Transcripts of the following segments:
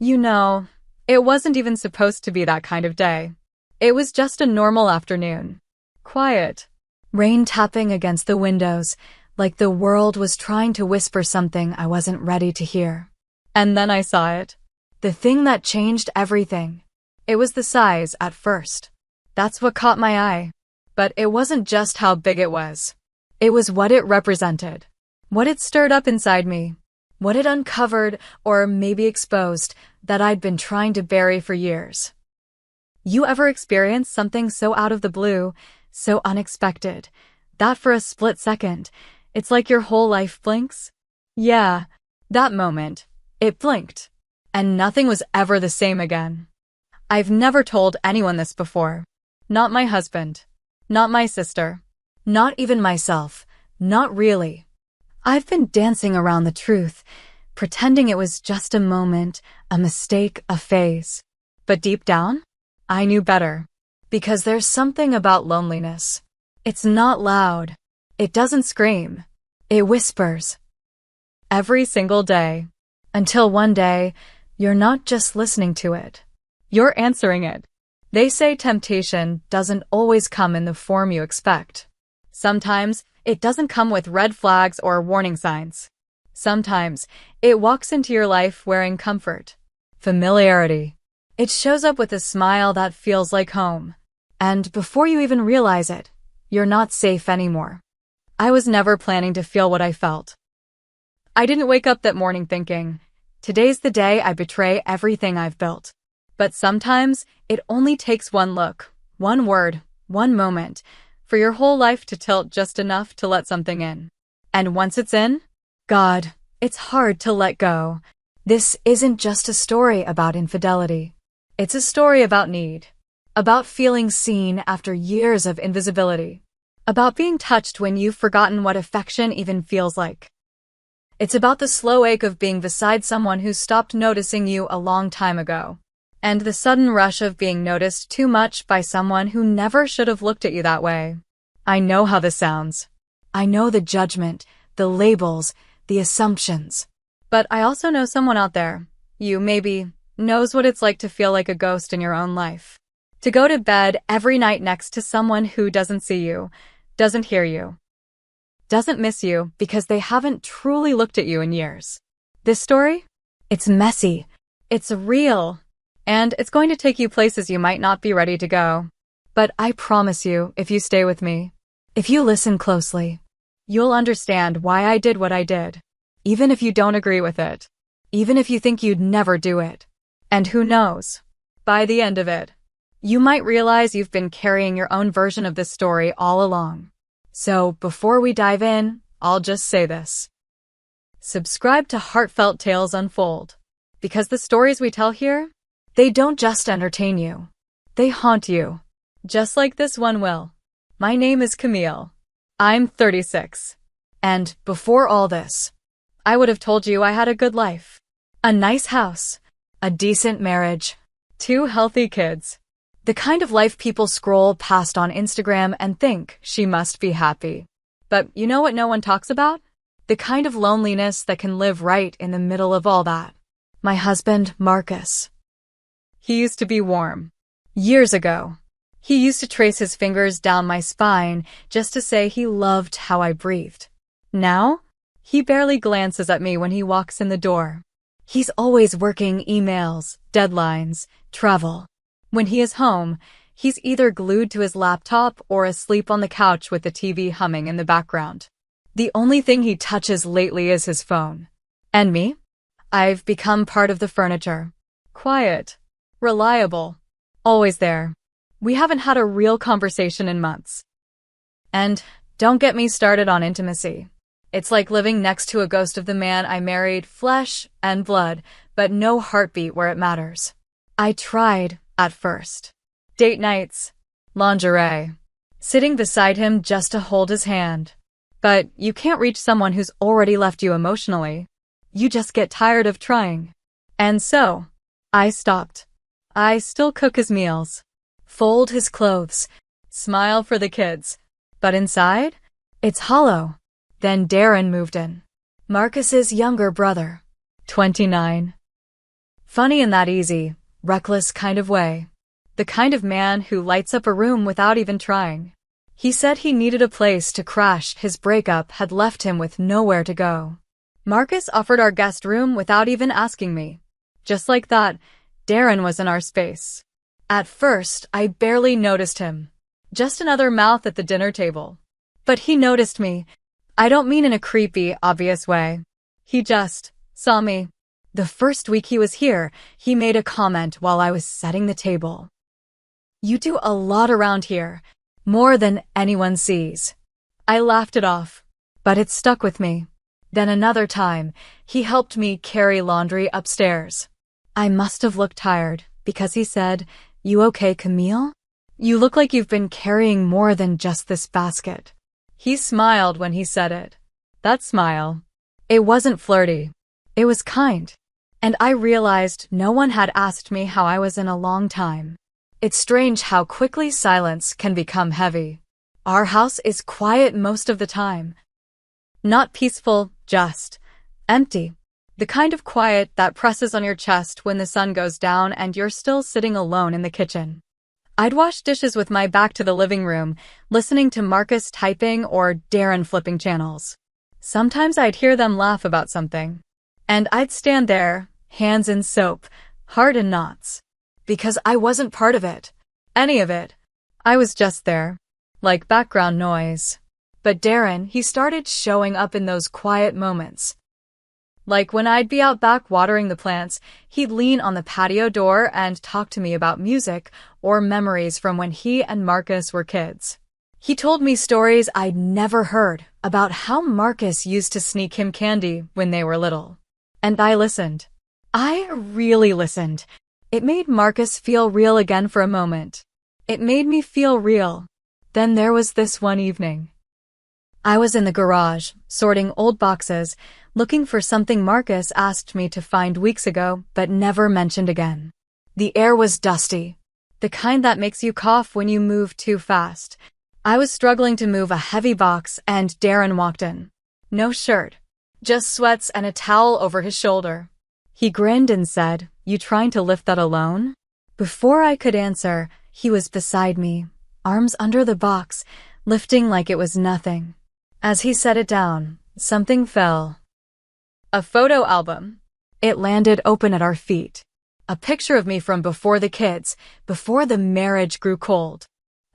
You know, it wasn't even supposed to be that kind of day. It was just a normal afternoon. Quiet. Rain tapping against the windows, like the world was trying to whisper something I wasn't ready to hear. And then I saw it. The thing that changed everything. It was the size at first. That's what caught my eye. But it wasn't just how big it was. It was what it represented. What it stirred up inside me. What it uncovered, or maybe exposed, that I'd been trying to bury for years. You ever experienced something so out of the blue, so unexpected, that for a split second, it's like your whole life blinks? Yeah, that moment. It blinked. And nothing was ever the same again. I've never told anyone this before. Not my husband. Not my sister. Not even myself. Not really. I've been dancing around the truth, pretending it was just a moment, a mistake, a phase. But deep down, I knew better. Because there's something about loneliness. It's not loud. It doesn't scream. It whispers. Every single day. Until one day, you're not just listening to it. You're answering it. They say temptation doesn't always come in the form you expect. Sometimes, it doesn't come with red flags or warning signs. Sometimes, it walks into your life wearing comfort, familiarity. It shows up with a smile that feels like home. And before you even realize it, you're not safe anymore. I was never planning to feel what I felt. I didn't wake up that morning thinking, today's the day I betray everything I've built. But sometimes, it only takes one look, one word, one moment, for your whole life to tilt just enough to let something in. And once it's in, God, it's hard to let go. This isn't just a story about infidelity. It's a story about need. About feeling seen after years of invisibility. About being touched when you've forgotten what affection even feels like. It's about the slow ache of being beside someone who stopped noticing you a long time ago. And the sudden rush of being noticed too much by someone who never should have looked at you that way. I know how this sounds. I know the judgment, the labels, the assumptions. But I also know someone out there, you maybe, knows what it's like to feel like a ghost in your own life. To go to bed every night next to someone who doesn't see you, doesn't hear you, doesn't miss you because they haven't truly looked at you in years. This story? It's messy. It's real. And it's going to take you places you might not be ready to go. But I promise you, if you stay with me, if you listen closely, you'll understand why I did what I did. Even if you don't agree with it. Even if you think you'd never do it. And who knows? By the end of it, you might realize you've been carrying your own version of this story all along. So, before we dive in, I'll just say this. Subscribe to Heartfelt Tales Unfold. Because the stories we tell here, they don't just entertain you. They haunt you. Just like this one will. My name is Camille. I'm 36. And before all this, I would have told you I had a good life. A nice house. A decent marriage. 2 healthy kids. The kind of life people scroll past on Instagram and think she must be happy. But you know what no one talks about? The kind of loneliness that can live right in the middle of all that. My husband, Marcus. He used to be warm. Years ago. He used to trace his fingers down my spine just to say he loved how I breathed. Now, he barely glances at me when he walks in the door. He's always working emails, deadlines, travel. When he is home, he's either glued to his laptop or asleep on the couch with the TV humming in the background. The only thing he touches lately is his phone. And me? I've become part of the furniture. Quiet. Reliable. Always there. We haven't had a real conversation in months. And don't get me started on intimacy. It's like living next to a ghost of the man I married, flesh and blood, but no heartbeat where it matters. I tried, at first. Date nights. Lingerie. Sitting beside him just to hold his hand. But you can't reach someone who's already left you emotionally. You just get tired of trying. And so, I stopped. I still cook his meals, fold his clothes, smile for the kids. But inside, it's hollow. Then Darren moved in. Marcus's younger brother. 29. Funny in that easy, reckless kind of way. The kind of man who lights up a room without even trying. He said he needed a place to crash. His breakup had left him with nowhere to go. Marcus offered our guest room without even asking me. Just like that, Darren was in our space. At first, I barely noticed him. Just another mouth at the dinner table. But he noticed me. I don't mean in a creepy, obvious way. He just saw me. The first week he was here, he made a comment while I was setting the table. "You do a lot around here, more than anyone sees." I laughed it off, but it stuck with me. Then another time, he helped me carry laundry upstairs. I must have looked tired, because he said, "You okay, Camille? You look like you've been carrying more than just this basket." He smiled when he said it. That smile. It wasn't flirty. It was kind. And I realized no one had asked me how I was in a long time. It's strange how quickly silence can become heavy. Our house is quiet most of the time. Not peaceful, just empty. The kind of quiet that presses on your chest when the sun goes down and you're still sitting alone in the kitchen. I'd wash dishes with my back to the living room, listening to Marcus typing or Darren flipping channels. Sometimes I'd hear them laugh about something. And I'd stand there, hands in soap, heart in knots. Because I wasn't part of it. Any of it. I was just there. Like background noise. But Darren, he started showing up in those quiet moments. Like when I'd be out back watering the plants, he'd lean on the patio door and talk to me about music or memories from when he and Marcus were kids. He told me stories I'd never heard about how Marcus used to sneak him candy when they were little. And I listened. I really listened. It made Marcus feel real again for a moment. It made me feel real. Then there was this one evening. I was in the garage, sorting old boxes, looking for something Marcus asked me to find weeks ago, but never mentioned again. The air was dusty. The kind that makes you cough when you move too fast. I was struggling to move a heavy box, and Darren walked in. No shirt. Just sweats and a towel over his shoulder. He grinned and said, "You trying to lift that alone?" Before I could answer, he was beside me, arms under the box, lifting like it was nothing. As he set it down, something fell. A photo album. It landed open at our feet. A picture of me from before the kids, before the marriage grew cold.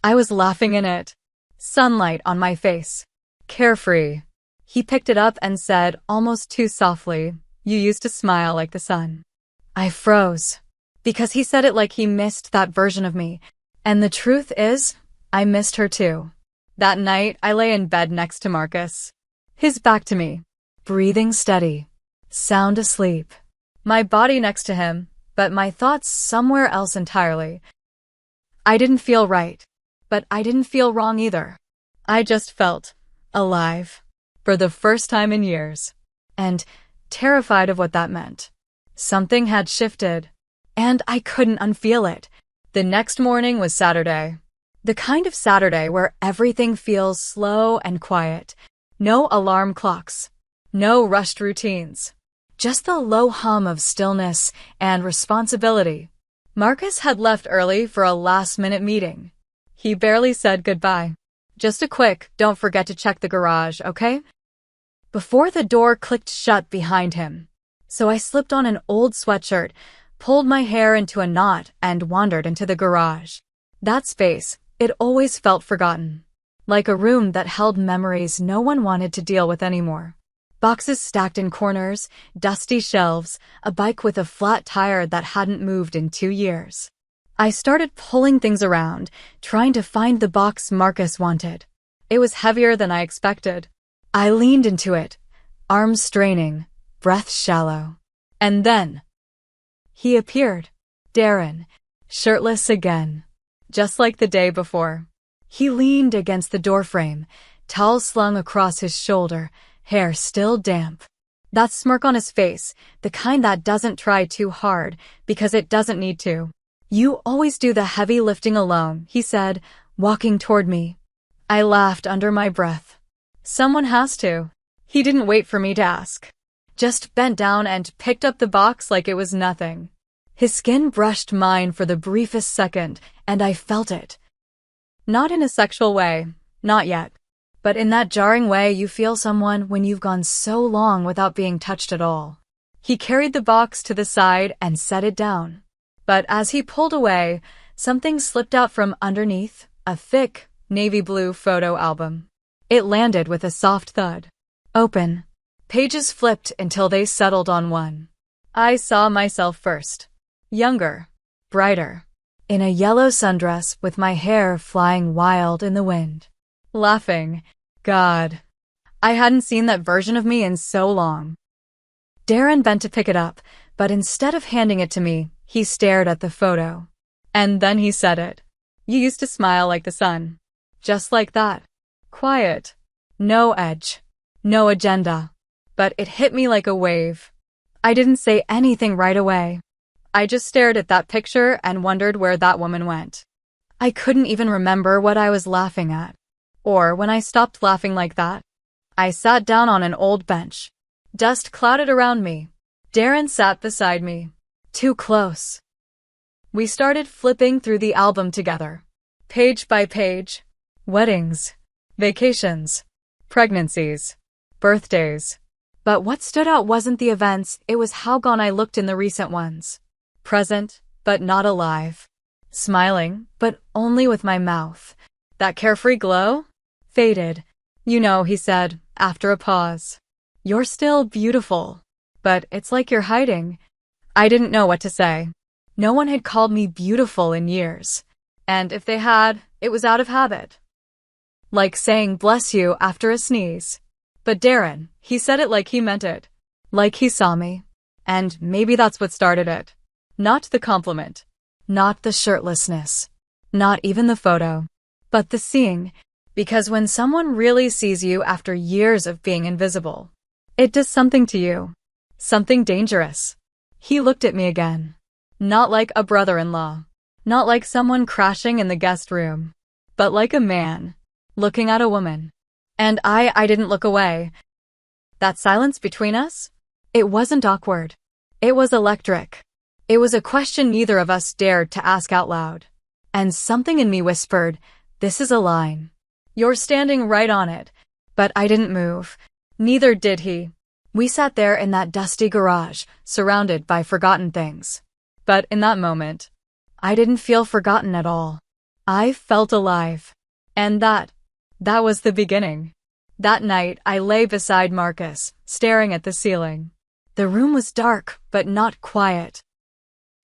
I was laughing in it. Sunlight on my face. Carefree. He picked it up and said, almost too softly, "You used to smile like the sun." I froze. Because he said it like he missed that version of me. And the truth is, I missed her too. That night, I lay in bed next to Marcus. His back to me. Breathing steady. Sound asleep. My body next to him, but my thoughts somewhere else entirely. I didn't feel right. But I didn't feel wrong either. I just felt alive. For the first time in years. And terrified of what that meant. Something had shifted. And I couldn't unfeel it. The next morning was Saturday. The kind of Saturday where everything feels slow and quiet. No alarm clocks. No rushed routines. Just the low hum of stillness and responsibility. Marcus had left early for a last-minute meeting. He barely said goodbye. Just a quick, "Don't forget to check the garage, okay?" Before the door clicked shut behind him. So I slipped on an old sweatshirt, pulled my hair into a knot, and wandered into the garage. That space, it always felt forgotten. Like a room that held memories no one wanted to deal with anymore. Boxes stacked in corners, dusty shelves, a bike with a flat tire that hadn't moved in 2 years. I started pulling things around, trying to find the box Marcus wanted. It was heavier than I expected. I leaned into it, arms straining, breath shallow. And then he appeared. Darren, shirtless again. Just like the day before. He leaned against the doorframe, towel slung across his shoulder, hair still damp. That smirk on his face, the kind that doesn't try too hard because it doesn't need to. "You always do the heavy lifting alone," he said, walking toward me. I laughed under my breath. Someone has to. He didn't wait for me to ask. Just bent down and picked up the box like it was nothing. His skin brushed mine for the briefest second, and I felt it. Not in a sexual way, not yet, but in that jarring way you feel someone when you've gone so long without being touched at all. He carried the box to the side and set it down. But as he pulled away, something slipped out from underneath, a thick, navy blue photo album. It landed with a soft thud. Open. Pages flipped until they settled on one. I saw myself first. Younger. Brighter. In a yellow sundress with my hair flying wild in the wind. Laughing. God. I hadn't seen that version of me in so long. Darren bent to pick it up, but instead of handing it to me, he stared at the photo. And then he said it. You used to smile like the sun. Just like that. Quiet. No edge. No agenda. But it hit me like a wave. I didn't say anything right away. I just stared at that picture and wondered where that woman went. I couldn't even remember what I was laughing at. Or when I stopped laughing like that. I sat down on an old bench. Dust clouded around me. Darren sat beside me. Too close. We started flipping through the album together. Page by page. Weddings. Vacations. Pregnancies. Birthdays. But what stood out wasn't the events, it was how gone I looked in the recent ones. Present, but not alive. Smiling, but only with my mouth. That carefree glow? Faded. You know, he said, after a pause. You're still beautiful. But it's like you're hiding. I didn't know what to say. No one had called me beautiful in years. And if they had, it was out of habit. Like saying bless you after a sneeze. But Darren, he said it like he meant it. Like he saw me. And maybe that's what started it. Not the compliment. Not the shirtlessness. Not even the photo. But the seeing. Because when someone really sees you after years of being invisible, it does something to you. Something dangerous. He looked at me again. Not like a brother-in-law. Not like someone crashing in the guest room. But like a man. Looking at a woman. And I didn't look away. That silence between us? It wasn't awkward. It was electric. It was a question neither of us dared to ask out loud. And something in me whispered, this is a line. You're standing right on it. But I didn't move. Neither did he. We sat there in that dusty garage, surrounded by forgotten things. But in that moment, I didn't feel forgotten at all. I felt alive. And that was the beginning. That night, I lay beside Marcus, staring at the ceiling. The room was dark, but not quiet.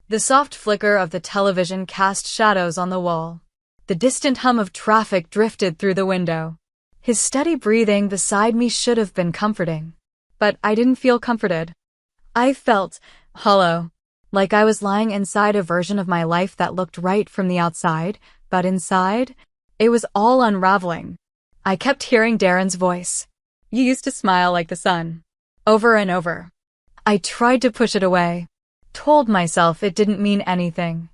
The soft flicker of the television cast shadows on the wall. The distant hum of traffic drifted through the window. His steady breathing beside me should have been comforting. But I didn't feel comforted. I felt hollow. Like I was lying inside a version of my life that looked right from the outside, but inside, it was all unraveling. I kept hearing Darren's voice. You used to smile like the sun. Over and over. I tried to push it away. Told myself it didn't mean anything.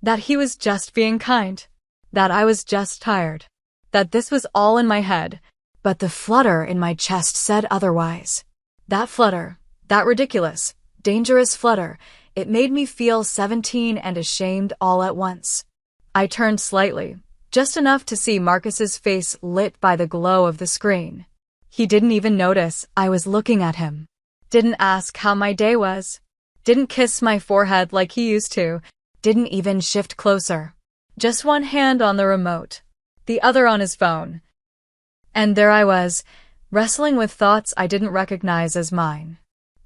That he was just being kind. That I was just tired. That this was all in my head. But the flutter in my chest said otherwise. That flutter, that ridiculous, dangerous flutter, it made me feel 17 and ashamed all at once. I turned slightly, just enough to see Marcus's face lit by the glow of the screen. He didn't even notice I was looking at him. Didn't ask how my day was. Didn't kiss my forehead like he used to. Didn't even shift closer. Just one hand on the remote, the other on his phone. And there I was, wrestling with thoughts I didn't recognize as mine.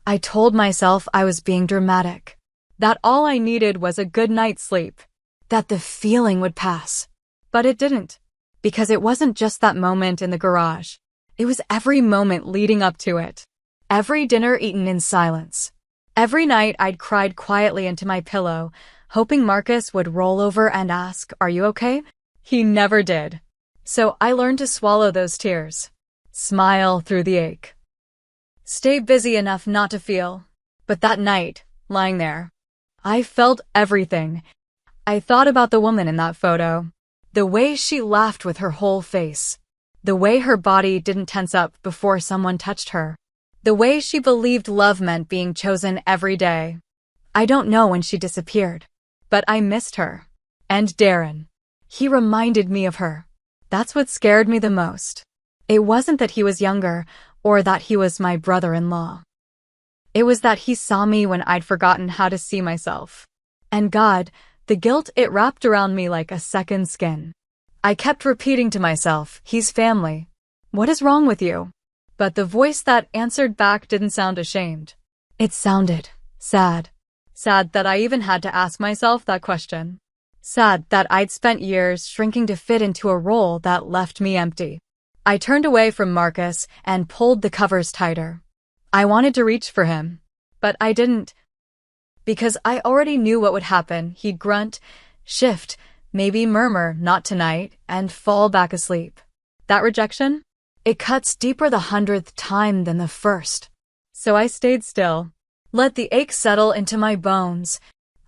I told myself I was being dramatic. That all I needed was a good night's sleep. That the feeling would pass. But it didn't. Because it wasn't just that moment in the garage. It was every moment leading up to it. Every dinner eaten in silence. Every night I'd cried quietly into my pillow, hoping Marcus would roll over and ask, "Are you okay?" He never did. So I learned to swallow those tears. Smile through the ache. Stay busy enough not to feel. But that night, lying there, I felt everything. I thought about the woman in that photo. The way she laughed with her whole face. The way her body didn't tense up before someone touched her. The way she believed love meant being chosen every day. I don't know when she disappeared, but I missed her. And Darren. He reminded me of her. That's what scared me the most. It wasn't that he was younger, or that he was my brother-in-law. It was that he saw me when I'd forgotten how to see myself. And God, the guilt, it wrapped around me like a second skin. I kept repeating to myself, he's family. What is wrong with you? But the voice that answered back didn't sound ashamed. It sounded sad. Sad that I even had to ask myself that question. Sad that I'd spent years shrinking to fit into a role that left me empty. I turned away from Marcus and pulled the covers tighter. I wanted to reach for him, but I didn't. Because I already knew what would happen. He'd grunt, shift, maybe murmur, not tonight, and fall back asleep. That rejection? It cuts deeper the 100th time than the first. So I stayed still, let the ache settle into my bones.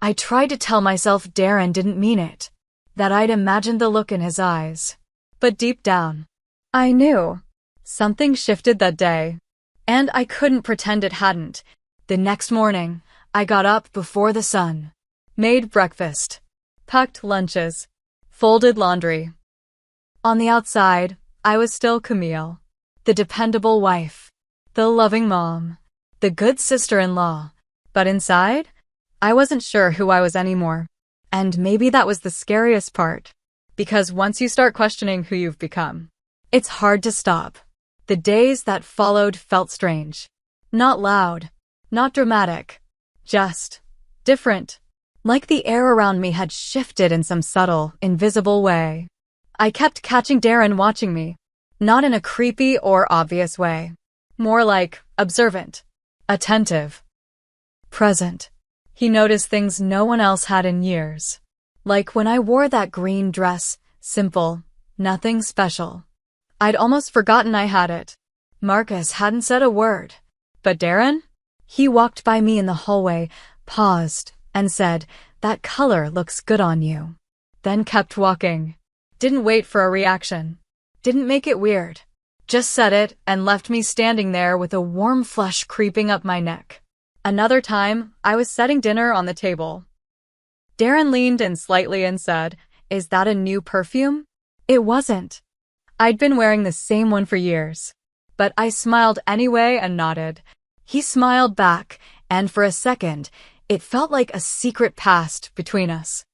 I tried to tell myself Darren didn't mean it, that I'd imagined the look in his eyes. But deep down, I knew. Something shifted that day, and I couldn't pretend it hadn't. The next morning, I got up before the sun, made breakfast, packed lunches, folded laundry. On the outside, I was still Camille, the dependable wife, the loving mom, the good sister-in-law. But inside, I wasn't sure who I was anymore. And maybe that was the scariest part. Because once you start questioning who you've become, it's hard to stop. The days that followed felt strange. Not loud, not dramatic, just different. Like the air around me had shifted in some subtle, invisible way. I kept catching Darren watching me, not in a creepy or obvious way. More like observant, attentive, present. He noticed things no one else had in years. Like when I wore that green dress, simple, nothing special. I'd almost forgotten I had it. Marcus hadn't said a word. But Darren? He walked by me in the hallway, paused, and said, "That color looks good on you." Then kept walking. Didn't wait for a reaction. Didn't make it weird. Just said it and left me standing there with a warm flush creeping up my neck. Another time, I was setting dinner on the table. Darren leaned in slightly and said, "Is that a new perfume?" It wasn't. I'd been wearing the same one for years. But I smiled anyway and nodded. He smiled back, and for a second, it felt like a secret passed between us.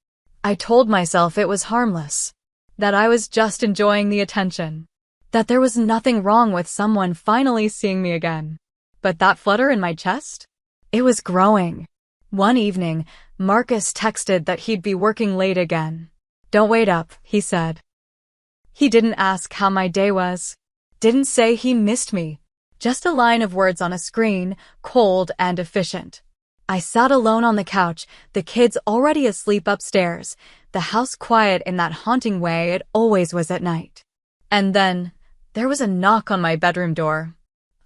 I told myself it was harmless, that I was just enjoying the attention, that there was nothing wrong with someone finally seeing me again. But that flutter in my chest? It was growing. One evening, Marcus texted that he'd be working late again. "Don't wait up," he said. He didn't ask how my day was. Didn't say he missed me. Just a line of words on a screen, cold and efficient. I sat alone on the couch, the kids already asleep upstairs, the house quiet in that haunting way it always was at night. And then, there was a knock on my bedroom door.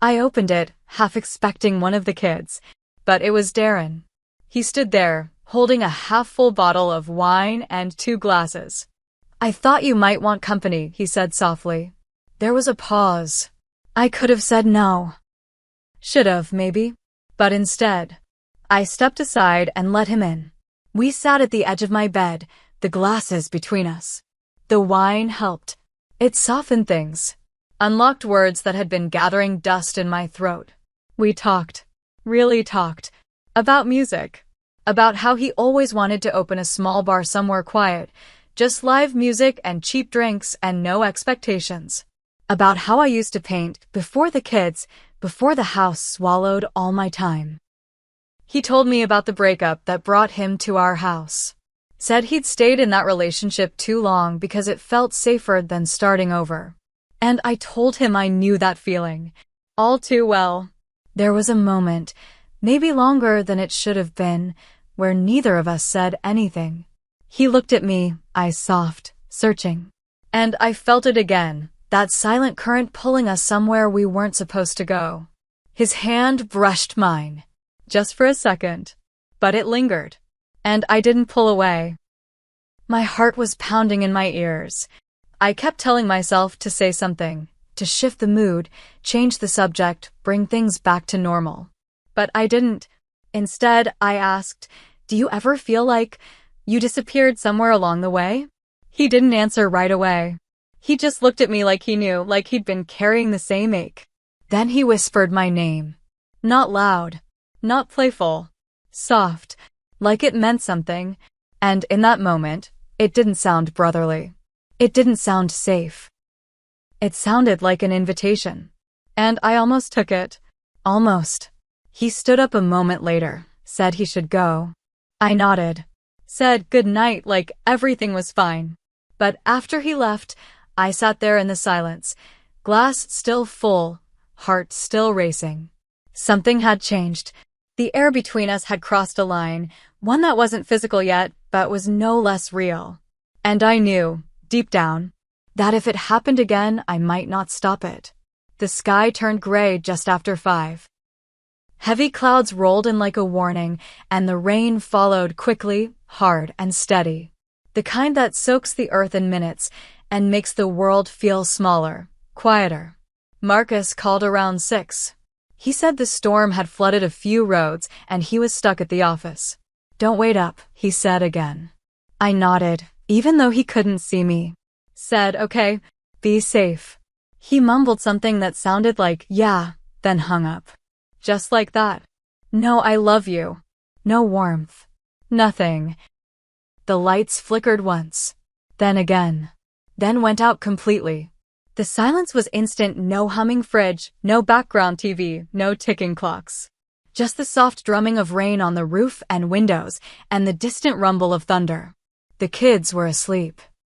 I opened it, half expecting one of the kids, but it was Darren. He stood there, holding a half-full bottle of wine and 2 glasses. "I thought you might want company," he said softly. There was a pause. I could have said no. Should have, maybe. But instead, I stepped aside and let him in. We sat at the edge of my bed, the glasses between us. The wine helped. It softened things, unlocked words that had been gathering dust in my throat. We talked, really talked, about music, about how he always wanted to open a small bar somewhere quiet, just live music and cheap drinks and no expectations. About how I used to paint before the kids, before the house swallowed all my time. He told me about the breakup that brought him to our house. Said he'd stayed in that relationship too long because it felt safer than starting over. And I told him I knew that feeling, all too well. There was a moment, maybe longer than it should have been, where neither of us said anything. He looked at me, eyes soft, searching. And I felt it again, that silent current pulling us somewhere we weren't supposed to go. His hand brushed mine. Just for a second. But it lingered. And I didn't pull away. My heart was pounding in my ears. I kept telling myself to say something, to shift the mood, change the subject, bring things back to normal. But I didn't. Instead, I asked, "Do you ever feel like you disappeared somewhere along the way?" He didn't answer right away. He just looked at me like he knew, like he'd been carrying the same ache. Then he whispered my name. Not loud, not playful, soft, like it meant something. And in that moment, it didn't sound brotherly. It didn't sound safe. It sounded like an invitation. And I almost took it. Almost. He stood up a moment later, said he should go. I nodded, said good night like everything was fine. But after he left, I sat there in the silence, glass still full, heart still racing. Something had changed. The air between us had crossed a line, one that wasn't physical yet, but was no less real. And I knew, deep down, that if it happened again, I might not stop it. The sky turned gray just after 5. Heavy clouds rolled in like a warning, and the rain followed quickly, hard and steady. The kind that soaks the earth in minutes and makes the world feel smaller, quieter. Marcus called around 6. He said the storm had flooded a few roads and he was stuck at the office. Don't wait up, he said again. I nodded, even though he couldn't see me. Said, okay, be safe. He mumbled something that sounded like, yeah, then hung up. Just like that. No, I love you. No warmth. Nothing. The lights flickered once. Then again. Then went out completely. The silence was instant, no humming fridge, no background TV, no ticking clocks. Just the soft drumming of rain on the roof and windows, and the distant rumble of thunder. The kids were asleep.